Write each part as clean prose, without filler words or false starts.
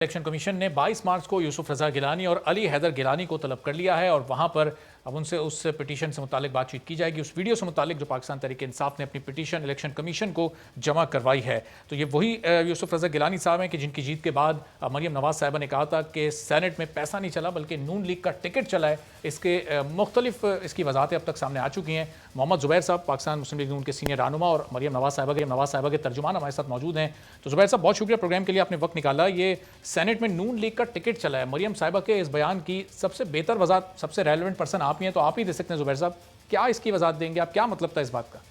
Election commission ने 22 मार्च को यूसुफ रजा गिलानी और अली हैदर गिलानी को तलब कर लिया है और वहां पर अब उनसे उस पिटीशन से मुतालिक बातचीत की जाएगी। उस वीडियो से मुतालिक जो पाकिस्तान तहरीक इंसाफ ने अपनी पिटीशन इलेक्शन कमीशन को जमा करवाई है, तो ये वही यूसुफ रजा गिलानी साहब हैं कि जिनकी जीत के बाद मरियम नवाज साहिबा ने कहा था कि सेनेट में पैसा नहीं चला बल्कि नून लीग का टिकट चला है। इसके मुख्तलिफ इसकी वजाहतें अब तक सामने आ चुकी हैं। मोहम्मद जुबैर साहब पाकिस्तान मुस्लिम लीग नून के सीनियर रहनुमा और मरियम नवाज साहिबा के तर्जुमान हमारे साथ मौजूद हैं। तो जुबैर साहब, बहुत शुक्रिया प्रोग्राम के लिए, आपने वक्त निकाला। ये सेनेट में नून लीग का टिकट चला है, मरियम साहिबा के इस बयान की सबसे बेहतर वजाहत, सबसे रेलेवेंट पर्सन आप ही हैं, तो आप ही दे सकते हैं। जुबैर साहब, क्या इसकी वजाहत देंगे आप, क्या मतलब था इस बात का?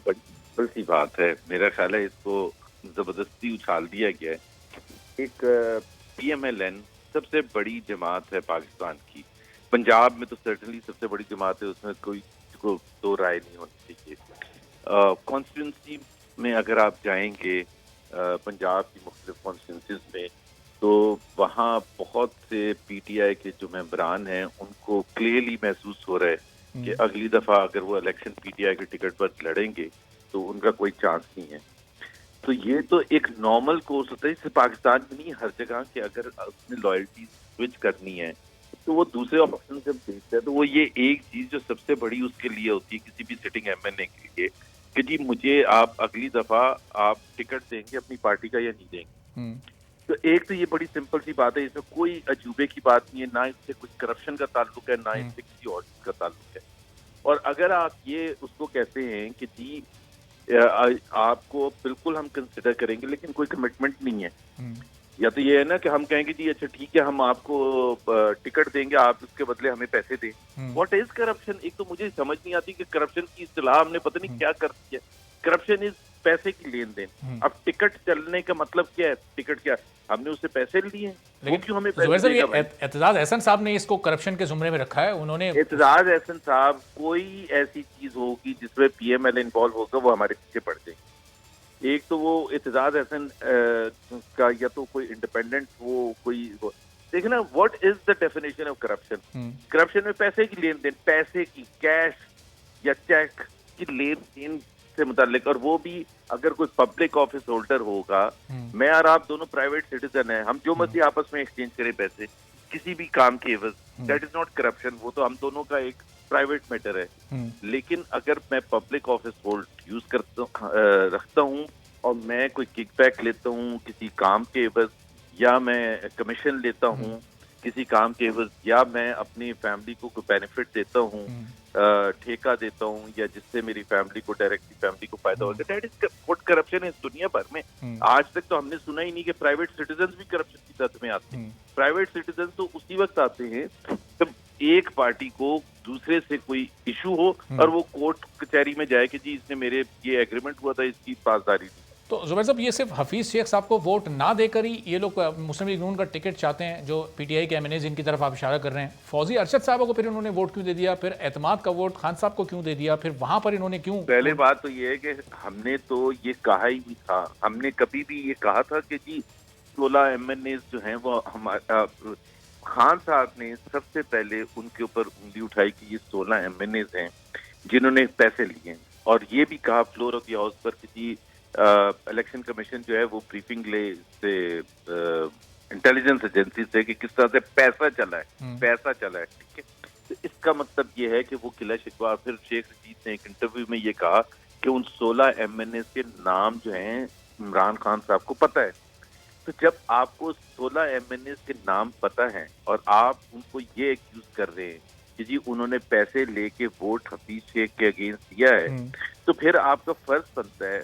बड़ी सी बात है, मेरा ख्याल है इसको जबरदस्ती उछाल दिया गया है। एक PMLN सबसे बड़ी जमात है पाकिस्तान की, पंजाब में तो सर्टनली सबसे बड़ी जमात है, उसमें कोई को दो राय नहीं होनी चाहिए। कॉन्स्टिट्यूंसी में अगर आप जाएंगे पंजाब की मुख्तलिफ कॉन्स्टिट्यूंसीज में, तो वहाँ बहुत से PTI के जो मेंबरान हैं उनको क्लियरली महसूस हो रहा है कि अगली दफा अगर वो इलेक्शन PTI के टिकट पर लड़ेंगे तो उनका कोई चांस नहीं है। तो ये तो एक नॉर्मल कोर्स होता है, इससे पाकिस्तान में नहीं, हर जगह कि अगर उसने लॉयल्टी स्विच करनी है तो वो दूसरे ऑप्शन जब देखता है तो वो ये एक चीज जो सबसे बड़ी उसके लिए होती है किसी भी सिटिंग MNA के लिए कि जी मुझे आप अगली दफा आप टिकट देंगे अपनी पार्टी का या नहीं देंगे। तो एक तो ये बड़ी सिंपल सी बात है, इसमें कोई अजूबे की बात नहीं है, ना इससे कुछ करप्शन का ताल्लुक है, ना इससे किसी और चीज का ताल्लुक है। और अगर आप ये उसको कहते हैं कि जी आपको बिल्कुल हम कंसिडर करेंगे लेकिन कोई कमिटमेंट नहीं है, या तो ये है ना कि हम कहेंगे जी अच्छा ठीक है हम आपको टिकट देंगे, आप उसके बदले हमें पैसे दें। What is corruption? एक तो मुझे समझ नहीं आती कि करप्शन की इस्तिलाह हमने पता नहीं क्या कर दी है। करप्शन इज पैसे की लेन देन। अब टिकट चलने का मतलब क्या है? टिकट क्या, हमने उससे पैसे लिए, वो क्यों हमें पैसे देगा? एतजाज अहसन साहब ने इसको करप्शन के जुमरे में रखा है। उन्होंने एतजाज अहसन साहब, कोई ऐसी चीज होगी जिसमें PML इन्वॉल्व होगा वो हमारे पीछे पड़ जाएंगे। एक तो वो एतजाज अहसन का या तो कोई इंडिपेंडेंट वो कोई देखना ना, what is the definition of corruption? Corruption में पैसे की लेन देन, पैसे की, कैश या चेक की लेन देन से मुतालिक, और वो भी अगर कोई पब्लिक ऑफिस होल्डर होगा, मैं और आप दोनों प्राइवेट सिटीजन हैं, हम जो मर्जी आपस में एक्सचेंज करें पैसे किसी भी काम के एवज, दैट इज नॉट करप्शन, वो तो हम दोनों का एक प्राइवेट मैटर है। लेकिन अगर मैं पब्लिक ऑफिस होल्ड यूज करता रखता हूँ और मैं कोई किकबैक लेता हूँ किसी काम के एवज, या मैं कमीशन लेता हूँ किसी काम के एवज, या मैं अपनी फैमिली को कोई बेनिफिट देता हूँ, ठेका देता हूँ, या जिससे मेरी फैमिली को डायरेक्टली फैमिली को फायदा होगा, दैट इज व्हाट करप्शन है दुनिया भर में। आज तक तो हमने सुना ही नहीं कि प्राइवेट सिटीजन भी करप्शन की तद में आते हैं। प्राइवेट सिटीजन तो उसी वक्त आते हैं जब एक पार्टी को दूसरे से कोई इशू हो और वो कोर्ट कचहरी में जाए कि जी इसने मेरे ये एग्रीमेंट हुआ था, इसकी पासदारी दी। तो जुबैर साहब, ये सिर्फ हफीज शेख साहब को वोट ना देकर ही ये लोग मुस्लिम लीग नून का टिकट चाहते हैं, जो PTI के MNA जिनकी तरफ आप इशारा कर रहे हैं? फौजी अरशद साहब को फिर इन्होंने वोट क्यों दे दिया? फिर एतमाद का वोट खान साहब को क्यों दे दिया? फिर वहां पर इन्होंने क्यों? पहले बात तो ये है कि हमने तो ये कहा ही नहीं था, हमने कभी भी ये कहा था कि जी 16 MNA जो हैं वो हमारा, खान साहब ने सबसे पहले उनके ऊपर उंगली उठाई कि ये 16 MNA हैं जिन्होंने पैसे लिए, और ये भी कहा फ्लोर ऑफ द हाउस पर कि जी इलेक्शन कमीशन जो है वो ब्रीफिंग ले से इंटेलिजेंस एजेंसी से कि किस तरह से पैसा चला है, पैसा चला है, ठीक है। तो इसका मतलब ये है कि वो किला शिकवा, फिर शेख रशीद ने एक इंटरव्यू में ये कहा कि उन 16 MNA के नाम जो हैं इमरान खान साहब को पता है। तो जब आपको 16 MNA के नाम पता है और आप उनको ये एक्यूज कर रहे हैं कि जी उन्होंने पैसे लेके वोट हफीज शेख के अगेंस्ट दिया है, तो फिर आपका फर्ज बनता है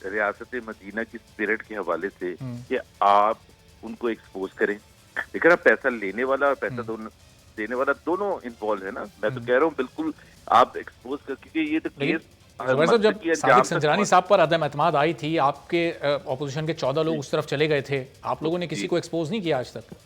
रियासत मदीना की स्पिरिट के हवाले से कि आप उनको एक्सपोज करें। लेकिन आप पैसा लेने वाला और पैसा देने वाला दोनों इन्वॉल्व है ना। मैं तो कह रहा हूँ बिल्कुल आप एक्सपोज कर, क्योंकि ये तो केस जब सादिक संजरानी साहब पर अदम एतमाद आई थी, आपके ऑपोजिशन के 14 लोग उस तरफ चले गए थे, आप लोगों ने किसी को एक्सपोज नहीं किया आज तक?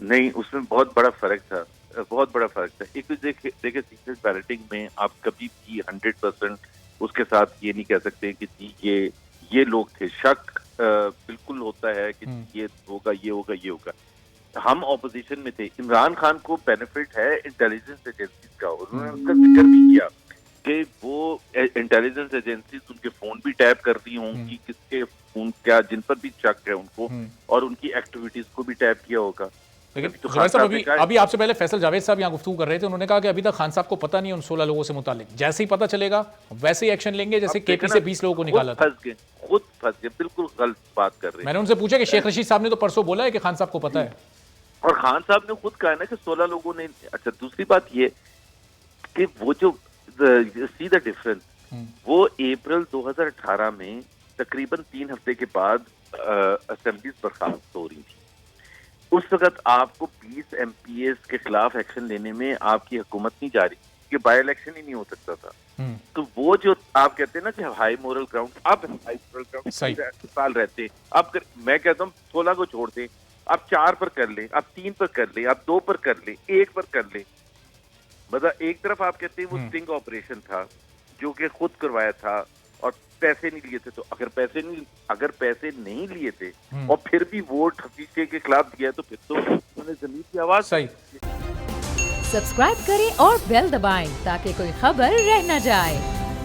नहीं, उसमें बहुत बड़ा फर्क था, बहुत बड़ा फर्क था। एक तो देखे सीक्रेट बैलेटिंग में आप कभी भी 100% उसके साथ ये नहीं कह सकते कि जी ये लोग थे। शक बिल्कुल होता है कि ये होगा, ये होगा, ये होगा। हम ऑपोजिशन में थे, इमरान खान को बेनिफिट है इंटेलिजेंस एजेंसीज का, उन्होंने उसका जिक्र भी किया कि वो इंटेलिजेंस एजेंसीज उनके फोन भी टैप कर रही होंगी, किसके फोन क्या जिन पर भी शक है उनको, और उनकी एक्टिविटीज को भी टैप किया होगा। लेकिन तो जुबैर साहब, ने कहा- अभी आपसे पहले फैसल जावेद साहब यहाँ गुफ्तगू कर रहे थे, उन्होंने कहा कि अभी तक खान साहब को पता नहीं है उन 16 लोगों से मुतालिक, जैसे ही पता चलेगा वैसे ही एक्शन लेंगे जैसे अब केपी देखो से ना, 20 लोगों को खुद निकाला था। खुद फंस गए, बिल्कुल गलत बात कर रहे हैं। मैंने उनसे पूछा कि शेख रशीद साहब ने तो परसों बोला है कि खान साहब को पता है। और खान साहब ने खुद कहा है ना कि 16 लोगों ने। अच्छा, दूसरी बात ये कि वो जो सी द डिफरेंस, वो अप्रैल 2018 में तकरीबन 3 हफ्ते के बाद असेंबलीज बर्खास्त हो रही थी। उस वक्त आपको 20 MPs के खिलाफ एक्शन लेने में आपकी हुकूमत नहीं जा रही, कि बाय इलेक्शन ही नहीं हो सकता था। तो वो जो आप कहते हैं ना कि हाई मोरल ग्राउंड, आप हाई मोरल ग्राउंड साल रहते, अब मैं कहता हूँ 16 को छोड़ दें, आप 4 पर कर ले, आप 3 पर कर ले, आप 2 पर कर ले, 1 पर कर ले। मतलब एक तरफ आप कहते हैं वो स्टिंग ऑपरेशन था जो कि खुद करवाया था और पैसे नहीं लिए थे, तो अगर पैसे नहीं लिए थे और फिर भी वोट हकीके के खिलाफ दिया तो फिर तो उन्होंने जमीन की आवाज। सही। सब्सक्राइब करें और बेल दबाएं ताकि कोई खबर रह न जाए।